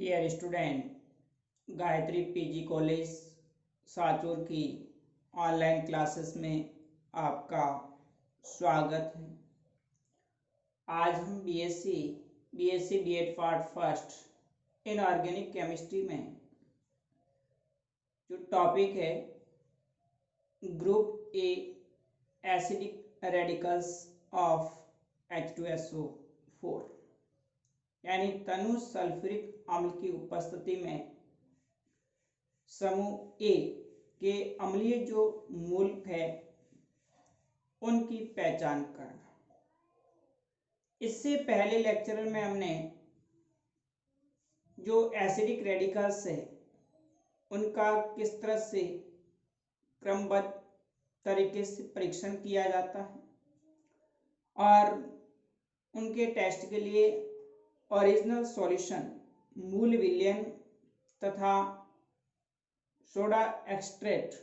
Dear student, Gayatri PG college Sanchore की online classes में आपका स्वागत है। आज हम BSc BEd part first in organic chemistry में जो टॉपिक है group A acidic radicals of H2SO4 यानी तनु सल्फ्यूरिक अम्ल की उपस्थिति में समूह ए के अम्लीय जो मूलक है उनकी पहचान करना। इससे पहले लेक्चर में हमने जो एसिडिक रेडिकल्स है उनका किस तरह से क्रमबद्ध तरीके से परीक्षण किया जाता है और उनके टेस्ट के लिए ओरिजिनल सॉल्यूशन, मूल विलयन तथा सोडा एक्सट्रैक्ट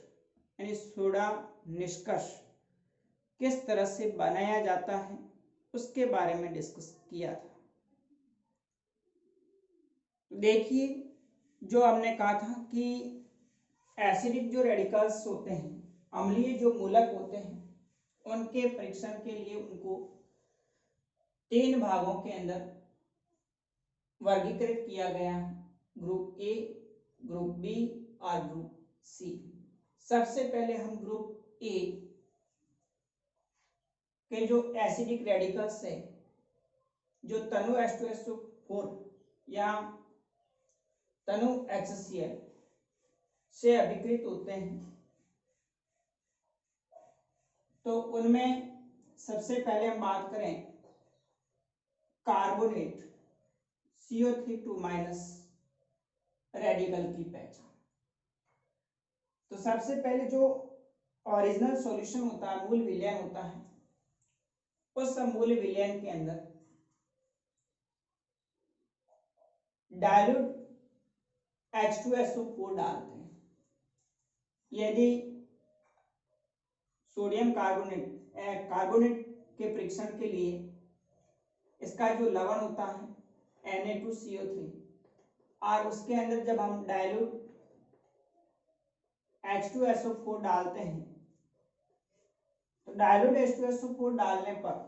यानी सोडा निष्कर्ष किस तरह से बनाया जाता है उसके बारे में डिस्कस किया था। देखिए, जो हमने कहा था कि एसिडिक जो रेडिकल्स होते हैं, अम्लीय जो मूलक होते हैं, उनके परीक्षण के लिए उनको 3 भागों के अंदर वर्गीकृत किया गया है, ग्रुप ए, ग्रुप बी और ग्रुप सी। सबसे पहले हम ग्रुप ए के जो एसिडिक रेडिकल्स है जो तनु H2SO4 या तनु HCl से अभिकृत होते हैं, तो उनमें सबसे पहले हम बात करें कार्बोनेट CO3 रेडिकल की पहचान। तो सबसे पहले जो ओरिजिनल सॉल्यूशन होता है, मूल विलयन होता है, उस मूल विलयन के अंदर डाइल्यूट H2SO4 डालते हैं। यदि सोडियम कार्बोनेट के परीक्षण के लिए इसका जो लवण होता है Na2CO3 और उसके अंदर जब हम डाइल्यूट H2SO4 डालते हैं तो डाइल्यूट H2SO4 डालने पर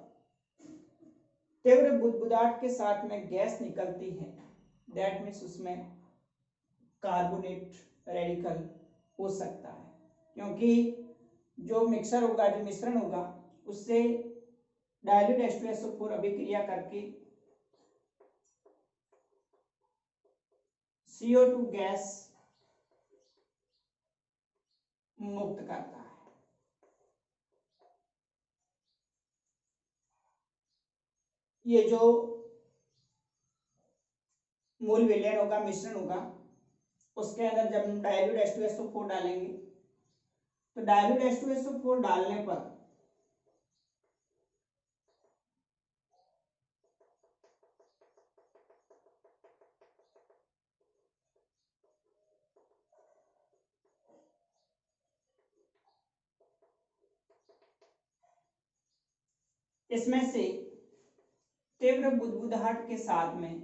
तीव्र बुदबुदाहट के साथ में गैस निकलती है। दैट मीन्स उसमें कार्बोनेट रेडिकल हो सकता है, क्योंकि जो मिक्सर होगा, जो मिश्रण होगा, उससे डाइल्यूट H2SO4 अभिक्रिया करके CO2 गैस मुक्त करता है। ये जो मूल विलयन होगा, मिश्रण होगा, उसके अंदर जब हम डाइल्यूट H2SO4 डालेंगे तो डाइल्यूट H2SO4 डालने पर इसमें से तीव्र बुदबुदाहट के साथ में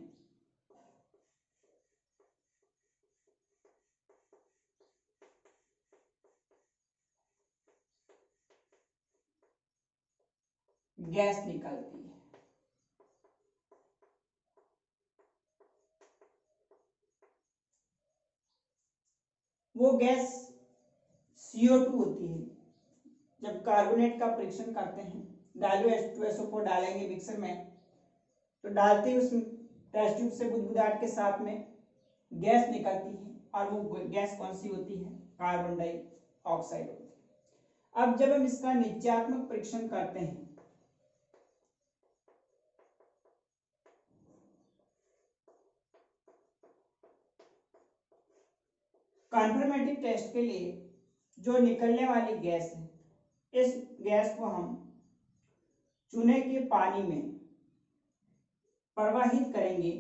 गैस निकलती है। वो गैस CO2 होती है। जब कार्बोनेट का परीक्षण करते हैं, डाइल्यूट H2SO4 डालेंगे मिक्सर में, तो डालते ही उस टेस्ट ट्यूब से बुदबुदाहट के साथ में गैस निकलती है और वो गैस कौन सी होती है? कार्बन डाइऑक्साइड होती है। अब जब हम इसका निश्चयात्मक परीक्षण करते हैं कन्फर्मेटिव टेस्ट के लिए, जो निकलने वाली गैस है, इस गैस को हम चूने के पानी में प्रवाहित करेंगे।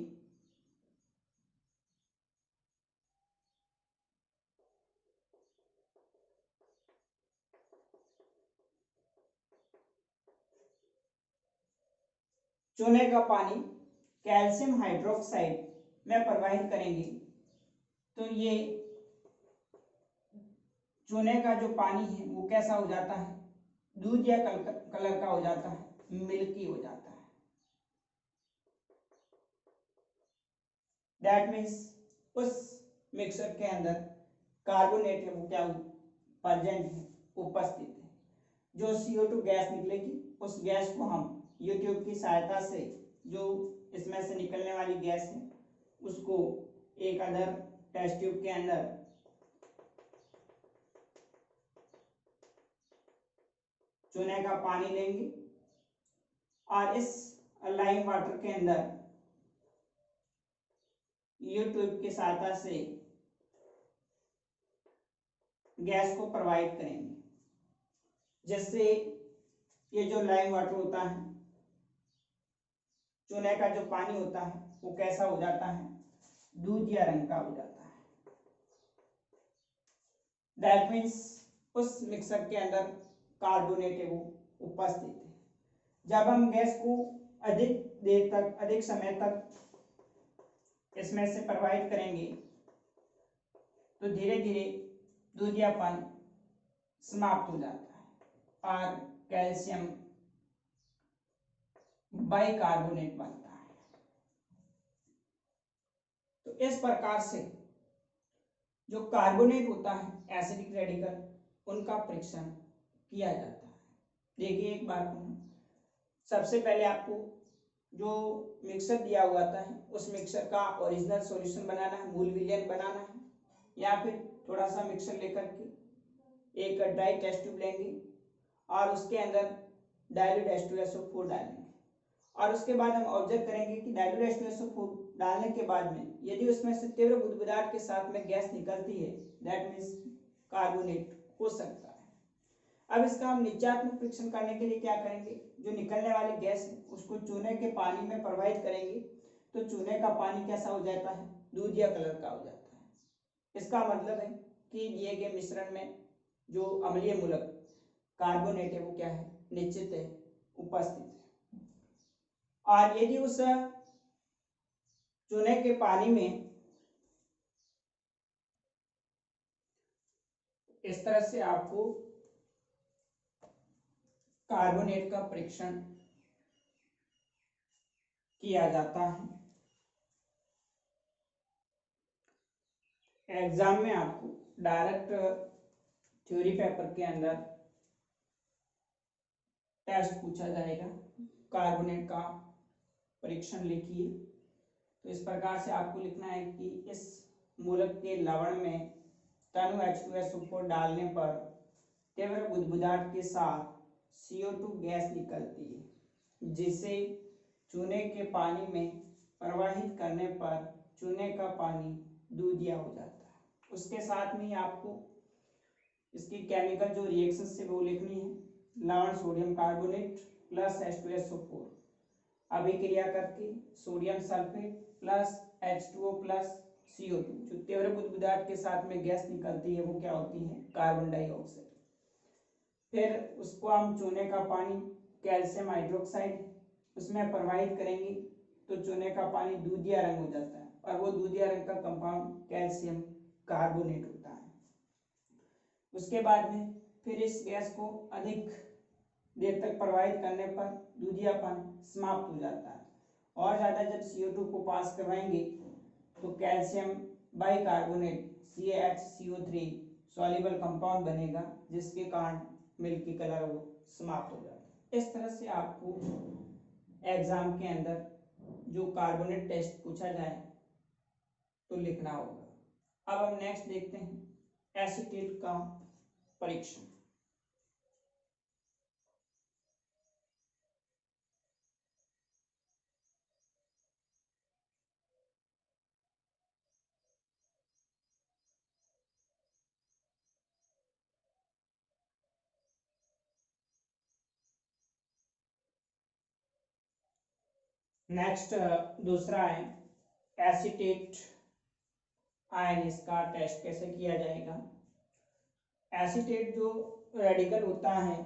चूने का पानी कैल्शियम हाइड्रोक्साइड में प्रवाहित करेंगे तो ये चूने का जो पानी है वो कैसा हो जाता है, दूध या कलर का हो जाता है, मिल्की हो जाता है। दैट मीन्स उस मिक्सर के अंदर कार्बोनेट है वो क्या प्रेजेंट है, उपस्थित है। जो CO2 गैस निकलेगी उस गैस को हम यूट्यूब की सहायता से, जो इसमें से निकलने वाली गैस है, उसको एक अदर टेस्ट ट्यूब के अंदर चूने का पानी लेंगे और इस लाइम वाटर के अंदर यूट्यूब की सहायता से गैस को प्रवाहित करेंगे, जिससे ये जो लाइम वाटर होता है, चूने का जो पानी होता है वो कैसा हो जाता है, दूधिया रंग का हो जाता है। दैट मीन्स उस मिक्सर के अंदर कार्बोनेट है वो उपस्थित है। जब हम गैस को अधिक देर तक, अधिक समय तक इसमें से प्रवाहित करेंगे तो धीरे धीरे दूधियापन समाप्त हो जाता है और कैल्शियम बाइकार्बोनेट बनता है। तो इस प्रकार से जो कार्बोनेट होता है एसिडिक रेडिकल, उनका परीक्षण किया जाता है। देखिए एक बार सबसे पहले आपको जो मिक्सर दिया हुआ था उस मिक्सर का ओरिजिनल सॉल्यूशन बनाना है, मूल विलयन बनाना है, या फिर थोड़ा सा मिक्सर लेकर के एक ड्राई टेस्ट ट्यूब लेंगे और उसके अंदर डाइल्यूट H2SO4 डालेंगे और उसके बाद हम ऑब्जर्व करेंगे कि डाइल्यूट H2SO4 डालने के बाद में यदि उसमें से तीव्र बुदबुदाहट के साथ में गैस निकलती है, दैट मीन्स कार्बोनेट हो सकता है। अब इसका हम निश्चयात्मक परीक्षण करने के लिए क्या करेंगे, जो निकलने वाली गैस है उसको चूने के पानी में प्रवाहित करेंगे तो चूने का पानी कैसा हो जाता है, दूधिया कलर का हो जाता है। इसका मतलब है कि दिए गए मिश्रण में जो अम्लीय मूलक कार्बोनेट है वो क्या है, निश्चित है, उपस्थित है। और यदि उस चूने के पानी में इस तरह से आपको कार्बोनेट का परीक्षण किया जाता है, एग्जाम में आपको डायरेक्ट थ्योरी पेपर के अंदर टेस्ट पूछा जाएगा, कार्बोनेट का परीक्षण लिखिए। तो इस प्रकार से आपको लिखना है कि इस मूलक के लवण में तनु H2SO4 डालने पर तीव्र बुदबुदाहट के साथ CO2 गैस निकलती है, जिसे चूने के पानी में प्रवाहित करने पर चूने का पानी दूधिया हो जाता है। उसके साथ में आपको इसकी केमिकल जो रिएक्शन से वो लिखनी है, लवण सोडियम कार्बोनेट प्लस H2SO4 अभिक्रिया करके sodium sulphate plus H2O plus CO2, जो तीव्र बुदबुदाहट के साथ में गैस निकलती है वो क्या होती है, कार्बन डाइऑक्साइड। फिर उसको हम चूने का पानी कैल्शियम हाइड्रोक्साइड उसमें प्रवाहित करेंगे तो चूने का पानी दूधिया रंग हो जाता है और वो दूधिया रंग का कंपाउंड कैल्शियम कार्बोनेट होता है। उसके बाद में फिर इस गैस को अधिक देर तक प्रवाहित करने पर दूधियापन समाप्त हो जाता है और ज़्यादा जब CO2 को पास करवाएंगे तो calcium bicarbonate CaHCO3 soluble compound बनेगा, जिसके कारण मिल्की कलर वो समाप्त हो जाता है। इस तरह से आपको एग्जाम के अंदर जो कार्बोनेट टेस्ट पूछा जाए तो लिखना होगा। अब हम नेक्स्ट देखते हैं एसीटेट का परीक्षण। नेक्स्ट दूसरा है एसीटेट आयन, इसका टेस्ट कैसे किया जाएगा। एसीटेट जो रेडिकल होता है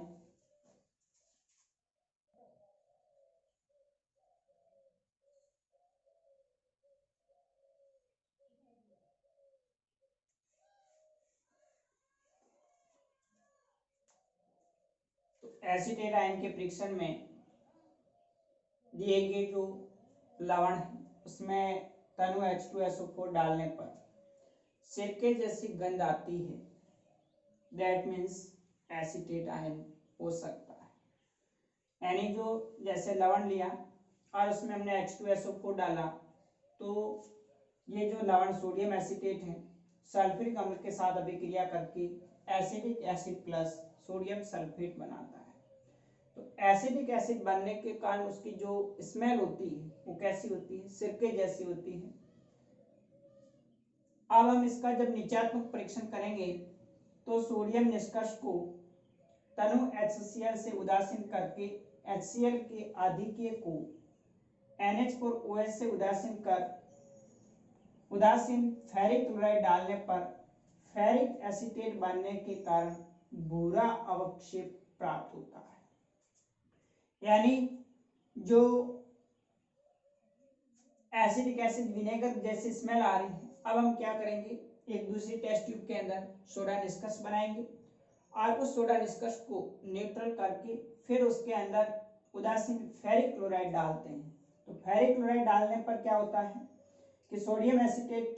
एसीटेट आयन के परीक्षण में दिए गए जो लवण है उसमें तनु H2SO4 डालने पर सिरके जैसी गंध आती है, दैट मीन्स एसीटेट आयन हो सकता है। यानी जो जैसे लवण लिया और उसमें हमने H2SO4 डाला तो ये जो लवण सोडियम एसीटेट है सल्फ्यूरिक अम्ल के साथ अभिक्रिया करके acidic acid plus sodium sulphate बनाता है। तो एसिडिक एसिड बनने के कारण उसकी जो स्मेल होती है वो कैसी होती है, सिरके जैसी होती है। अब हम इसका जब निश्चयात्मक परीक्षण करेंगे तो सोडियम निष्कर्ष को तनु HCl से उदासीन करके HCl के आधिक्य को NH4OH से उदासीन कर उदासीन फेरिक क्लोराइड डालने पर फेरिक एसीटेट बनने के कारण भूरा अवक्षेप प्राप्त होता है। यानी जो एसिडिक एसिड विनेगर जैसी स्मेल आ रही है, अब हम क्या करेंगे, एक दूसरी टेस्ट ट्यूब के अंदर सोडा निष्कर्ष बनाएंगे और उस सोडा निष्कर्ष को न्यूट्रल करके फिर उसके अंदर उदासीन फेरिक क्लोराइड डालते हैं। तो फेरिक क्लोराइड डालने पर क्या होता है कि सोडियम एसीटेट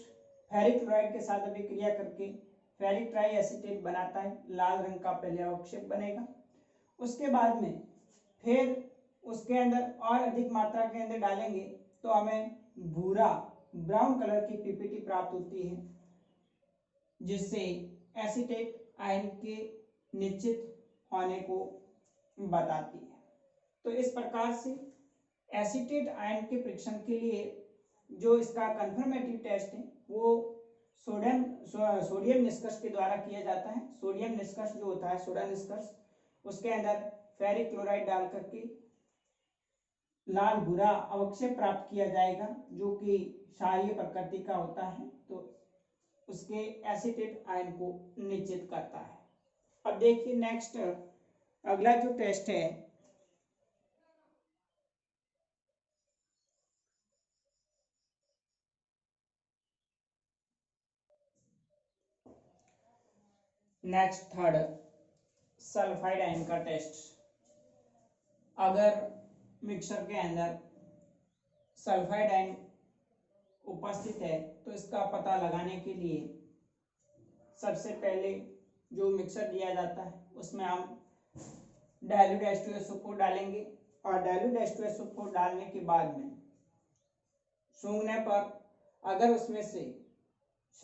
फेरिक क्लोराइड के साथ अभिक्रिया करके फेरिक ट्राई एसीटेट बनाता है, लाल रंग का पहले अवक्षेप बनेगा। उसके बाद में फिर उसके अंदर और अधिक मात्रा के अंदर डालेंगे तो हमें भूरा ब्राउन कलर की पीपीटी प्राप्त होती है, जिससे एसीटेट आयन के निश्चित होने को बताती है। तो इस प्रकार से एसीटेट आयन के परीक्षण के लिए जो इसका कंफर्मेटिव टेस्ट है वो सोडियम निष्कर्ष के द्वारा किया जाता है। सोडियम निष्कर्ष जो होता है सोडा निष्कर्ष, उसके अंदर फेरिक क्लोराइड डाल करके लाल भूरा अवक्षेप प्राप्त किया जाएगा जो कि क्षारीय प्रकृति का होता है, तो उसके एसीटेट आयन को निश्चित करता है। अब देखिए नेक्स्ट अगला जो टेस्ट है नेक्स्ट थर्ड सल्फाइड आयन का टेस्ट। अगर मिक्सर के अंदर सल्फाइड आयन उपस्थित है तो इसका पता लगाने के लिए सबसे पहले जो मिक्सर दिया जाता है उसमें हम डाइल्यूट H2SO4 डालेंगे और डाइल्यूट H2SO4 डालने के बाद में सूंघने पर अगर उसमें से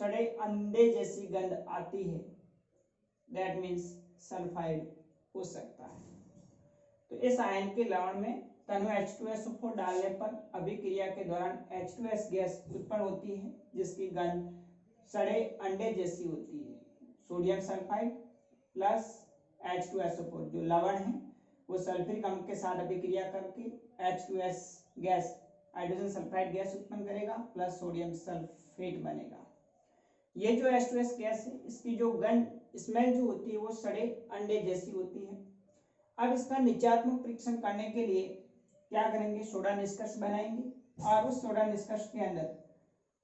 सड़े अंडे जैसी गंध आती है, दैट मीन्स सल्फाइड हो सकता है। तो इस आयन के लवण में तनु H2SO4 डालने पर अभिक्रिया के दौरान H2S गैस उत्पन्न होती है जिसकी गंध सड़े अंडे जैसी होती है। सोडियम सल्फाइड प्लस H2SO4 जो लवण है वो सल्फ्यूरिक अम्ल के साथ अभिक्रिया करके H2S gas hydrogen sulphide gas उत्पन्न करेगा प्लस सोडियम सल्फेट बनेगा। ये जो H2S गैस है इसकी जो गंध स्मेल जो होती है वो सड़े अंडे जैसी होती है। अब इसका निश्चयात्मक परीक्षण करने के लिए क्या करेंगे, सोडा निष्कर्ष बनाएंगे और उस सोडा निष्कर्ष के अंदर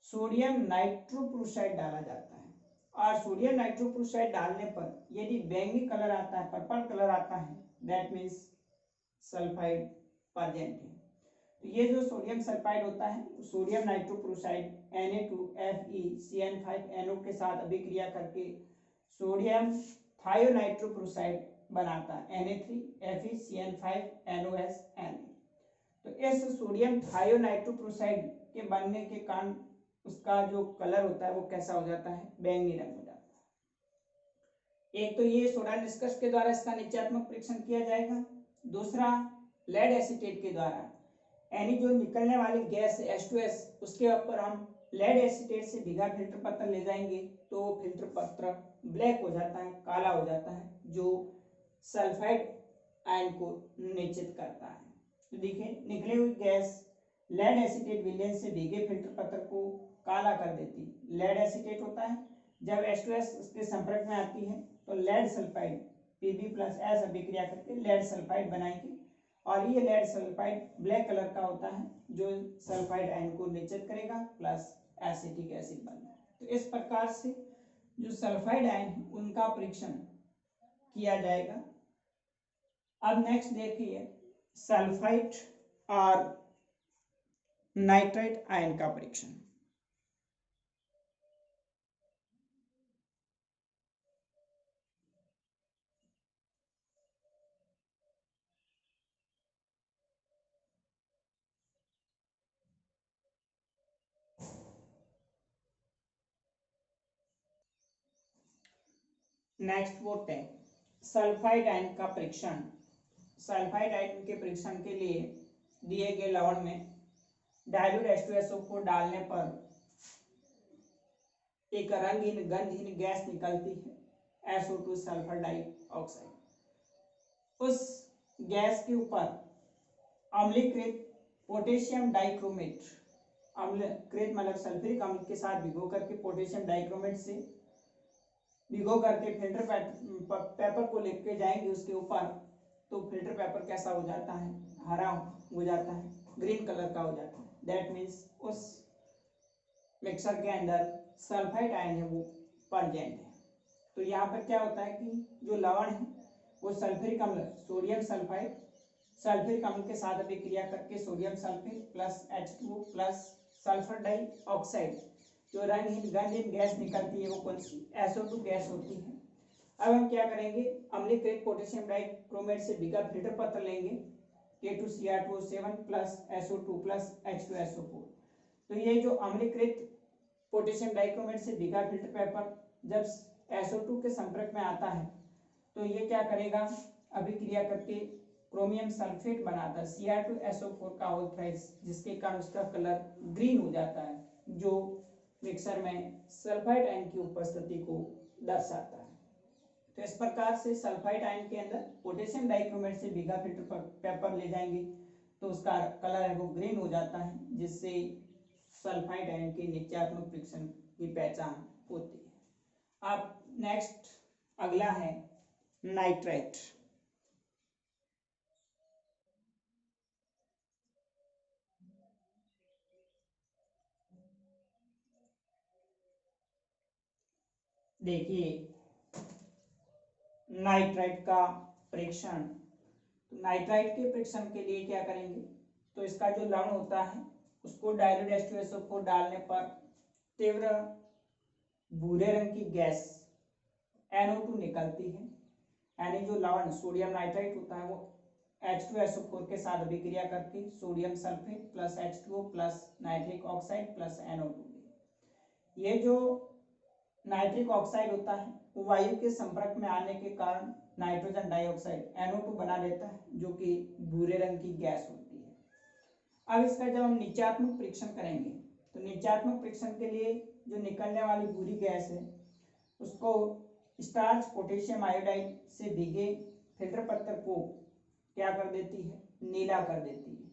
सोडियम नाइट्रोक्लोराइड डाला जाता है और सोडियम नाइट्रोक्लोराइड डालने पर यदि बैंगनी कलर आता है, पर्पल कलर आता है, दैट मीन्स सल्फाइड प्रेजेंट है। तो ये जो सोडियम सल्फाइड होता है सोडियम नाइट्रोक्लोराइड Na2FeCN5NO के साथ अभिक्रिया करके सोडियम थायोनाइट्रोक्लोराइड बनाता है Na3FeCN5NOS Na। तो इस सोडियम थायोनाइट्रोक्लोराइड के बनने के कारण उसका जो कलर होता है वो कैसा हो जाता है, बैंगनी रंग हो जाता है। एक तो ये सोडा निष्कर्ष के द्वारा इसका निश्चयात्मक परीक्षण किया जाएगा। दूसरा लेड एसीटेट के द्वारा, यानी जो निकलने वाली गैस H2S उसके ऊपर हम लेड एसीटेट से भीगा फिल्टर पत्र ले जाएंगे तो फिल्टर पत्र ब्लैक हो जाता है, काला हो जाता है, जो सल्फाइड आयन को निश्चित करता है। तो देखिए निकली हुई गैस लेड एसीटेट विलयन से भीगे फिल्टर पत्र को काला कर देती है। लेड एसीटेट होता है, जब H2S उसके संपर्क में आती है तो लेड सल्फाइड Pb+S अभिक्रिया करके लेड सल्फाइड बनाएगी और ये लेड सल्फाइड ब्लैक कलर का होता है जो सल्फाइड आयन को निश्चित करेगा प्लस एसिटिक एसिड बनना है। तो इस प्रकार से जो सल्फाइड आयन है उनका परीक्षण किया जाएगा। अब नेक्स्ट देखिए सल्फाइड और नाइट्राइट आयन का परीक्षण। नेक्स्ट वोट है सल्फाइड आयन का परीक्षण। सल्फाइड आयन के परीक्षण के लिए दिए गए लवण में डाइल्यूट H2SO4 डालने पर एक रंगहीन गंधहीन गैस निकलती है SO2 सल्फर डाइऑक्साइड। उस गैस के ऊपर अम्लीकृत पोटेशियम डाइक्रोमेट, अम्लकृत मतलब सल्फ्यूरिक अम्ल के साथ भिगो करके पोटेशियम डाइक्रोमेट से भिगो करके फिल्टर पेपर को लेके जाएंगे उसके ऊपर, तो फिल्टर पेपर कैसा हो जाता है, हरा हो जाता है, ग्रीन कलर का हो जाता है। दैट मीन्स उस मिक्सर के अंदर सल्फाइड आयन है वो प्रेजेंट है। तो यहाँ पर क्या होता है कि जो लवण है वो सल्फ्यूरिक अम्ल सोडियम सल्फाइड सल्फ्यूरिक अम्ल के साथ अभिक्रिया करके sodium sulphate plus H2O plus sulphur dioxide जो रंगहीन गंधहीन गैस निकलती है वो कौन सी SO2 गैस होती है। अब हम क्या करेंगे, अम्लीकृत पोटेशियम डाइक्रोमेट से भिगा फिल्टर पत्र लेंगे K2Cr2O7 plus SO2 plus H2SO4। तो ये जो अम्लीकृत पोटेशियम डाइक्रोमेट से भिगा फिल्टर पेपर जब SO2 के संपर्क में आता है तो ये क्या करेगा, अभिक्रिया करके क्रोमियम सल्फेट बनाता है Cr2SO4 का ऑक्साइड, जिसके कारण उसका कलर ग्रीन हो जाता है, जो मिक्सर में सल्फाइड आयन की उपस्थिति को दर्शाता है। तो इस प्रकार से सल्फाइड आयन के अंदर पोटेशियम डाइक्रोमेट से भिगा फिल्टर पेपर ले जाएंगे तो उसका कलर है वो ग्रीन हो जाता है, जिससे सल्फाइड आयन के नित्यात्मक फ्रिक्शन की पहचान होती है। अब नेक्स्ट अगला है नाइट्राइट। देखिए नाइट्राइट का परीक्षण, तो नाइट्राइट के परीक्षण के लिए क्या करेंगे, तो इसका जो लवण होता है उसको डाइल्यूट H2SO4 डालने पर तीव्र भूरे रंग की गैस NO2 निकलती है, यानी जो लवण सोडियम नाइट्राइट होता है वो H2SO4 के साथ अभिक्रिया करके sodium sulphate plus H2O plus nitric oxide plus NO2। ये जो नाइट्रिक ऑक्साइड होता है वो वायु के संपर्क में आने के कारण नाइट्रोजन डाइऑक्साइड NO2 बना देता है, जो कि भूरे रंग की गैस होती है। अब इसका जब हम नित्यात्मक परीक्षण करेंगे तो नित्यात्मक परीक्षण के लिए जो निकलने वाली भूरी गैस है उसको स्टार्च पोटेशियम आयोडाइड से भीगे फिल्टर पत्र को क्या कर देती है, नीला कर देती है,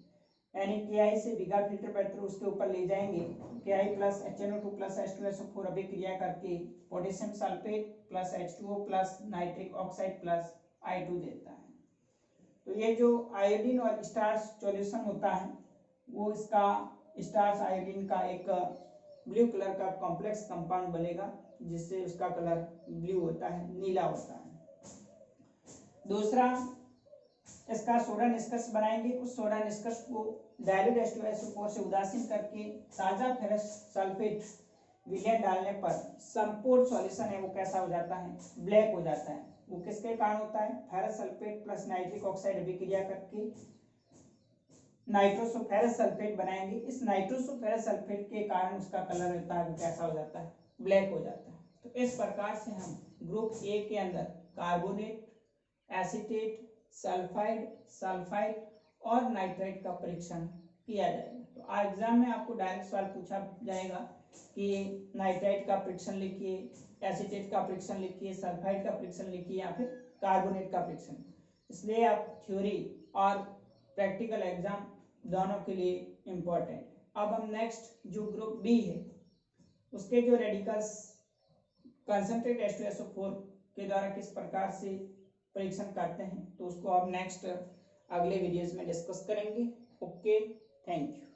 यानी Ki से भिगा फिल्टर पत्र उसके ऊपर ले जाएंगे, Ki plus HNO2 plus H2SO4 अभिक्रिया करके potassium sulphate plus H2O plus nitric oxide plus I2 देता है। तो ये जो आयोडीन और स्टार्च सॉल्यूशन होता है वो इसका स्टार्च आयोडीन का एक ब्लू कलर का कॉम्प्लेक्स कंपाउंड बनेगा, जिससे उसका कलर ब्लू होता है, नीला होता है। दूसरा इसका सोडा निष्कर्ष बनाएंगे, उस सोडा निष्कर्ष को डाइल्यूट H2SO4 से उदासीन करके ताजा फेरस सल्फेट विलयन डालने पर संपूर्ण सॉल्यूशन है वो कैसा हो जाता है, ब्लैक हो जाता है। वो किसके कारण होता है, ferrous sulphate plus nitric oxide अभिक्रिया करके नाइट्रोसोफेरस सल्फेट बनाएंगे। इस नाइट्रोसोफेरस सल्फेट के कारण उसका कलर होता है वो कैसा हो जाता है, ब्लैक हो जाता है। तो इस प्रकार से हम ग्रुप ए के अंदर कार्बोनेट, एसीटेट, सल्फाइड, सल्फाइड और नाइट्राइट का परीक्षण किया जाएगा। तो आज एग्जाम में आपको डायरेक्ट सवाल पूछा जाएगा कि नाइट्राइट का परीक्षण लिखिए, एसीटेट का परीक्षण लिखिए, सल्फाइड का परीक्षण लिखिए या फिर कार्बोनेट का परीक्षण। इसलिए आप थ्योरी और प्रैक्टिकल एग्जाम दोनों के लिए इम्पोर्टेंट है। अब हम नेक्स्ट जो ग्रुप बी है उसके जो रेडिकल्स कंसंट्रेट H2SO4 के द्वारा किस प्रकार से परीक्षण करते हैं तो उसको आप नेक्स्ट अगले वीडियोस में डिस्कस करेंगे। Okay, thank you.